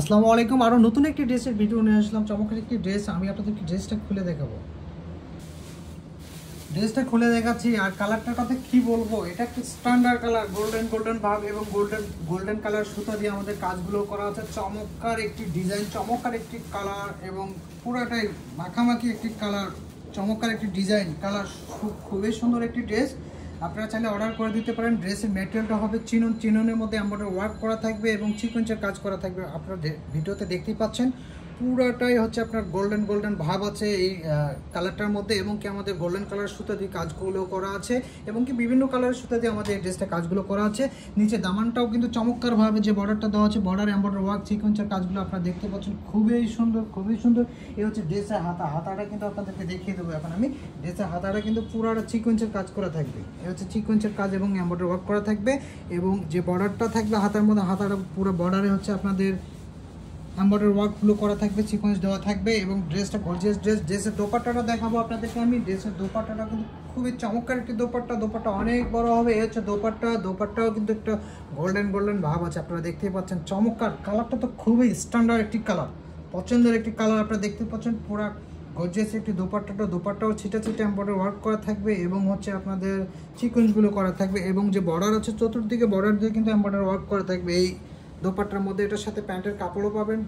আসসালামু আলাইকুম। আরো নতুন একটি ড্রেসের ভিডিও নিয়ে আসলাম। চমৎকার একটি ড্রেস। আমি আপনাদেরকে ড্রেসটা খুলে দেখাবো। ড্রেসটা খুলে দেখাচ্ছি। আর কালারটার কথা কি বলবো, এটা একটা স্ট্যান্ডার্ড কালার, গোল্ডেন ভাব এবং গোল্ডেন কালার সুতা দিয়ে আমাদের কাজগুলো করা আছে। চমৎকার একটি ডিজাইন, চমৎকার একটি কালার এবং পুরোটাই মাখামাখি একটি কালার, চমৎকার একটি ডিজাইন কালার, খুবই সুন্দর একটি ড্রেস। আপনারা চাইলে অর্ডার করে দিতে পারেন। ড্রেসের ম্যাটেরিয়ালটা হবে চিননের মধ্যে এমব্রয়ডারি ওয়ার্ক করা থাকবে এবং সিকোয়েন্সের কাজ করা থাকবে। আপনারা ভিডিওতে দেখতেই পাচ্ছেন পুরোটাই হচ্ছে আপনার গোল্ডেন ভাব আছে এই কালারটার মধ্যে, এবং কি আমাদের গোল্ডেন কালার সুতা দিয়ে কাজগুলো করা আছে এবং কি বিভিন্ন কালারের সুতা দিয়ে আমাদের এই ড্রেসটা কাজগুলো করা আছে। নিচে দামানটাও কিন্তু চমৎকারভাবে যে বর্ডারটা দেওয়া আছে, বর্ডার এমব্রয়ডারি ওয়ার্ক সিকোয়েন্সের কাজগুলো আপনারা দেখতে পাচ্ছেন, খুবই সুন্দর। এই হচ্ছে ড্রেসের হাতাটা কিন্তু আপনাদেরকে দেখিয়ে দেবো এখন আমি। ড্রেসের হাতাটা কিন্তু পুরোটা সিকোয়েন্সের কাজ করা থাকবে। এই হচ্ছে সিকোয়েন্সের কাজ এবং এমব্রয়ডারি ওয়ার্ক করা থাকবে, এবং যে বর্ডারটা থাকবে হাতার মধ্যে, হাতাটা পুরো বর্ডারে হচ্ছে আপনাদের এমব্রয়ডারি ওয়ার্কগুলো করা থাকবে, সিকোয়েন্স দেওয়া থাকবে এবং ড্রেসটা গর্জিয়াস ড্রেস। ড্রেসের দোপাট্টাটা দেখাবো আপনাদেরকে আমি। ড্রেসের দোপাট্টাটা কিন্তু খুবই চমৎকার একটি দোপাট্টা অনেক বড় হবে। এই হচ্ছে দোপাট্টাও কিন্তু একটা গোল্ডেন ভাব আছে, আপনারা দেখতেই পাচ্ছেন। চমৎকার কালারটা তো খুবই স্ট্যান্ডার্ড একটি কালার, পছন্দের একটি কালার। আপনারা দেখতে পাচ্ছেন পুরো গর্জিয়াস একটি দোপাট্টাও ছিটা এমব্রয়ডারি ওয়ার্ক করা থাকবে এবং হচ্ছে আপনাদের সিকোয়েন্সগুলো করা থাকবে, এবং যে বর্ডার আছে চতুর্দিকে বর্ডার দিয়ে কিন্তু এমব্রয়ডারি ওয়ার্ক করা থাকবে এই দোপাট্টার মধ্যে। এটার সাথে প্যান্টের কাপড়ও পাবেন।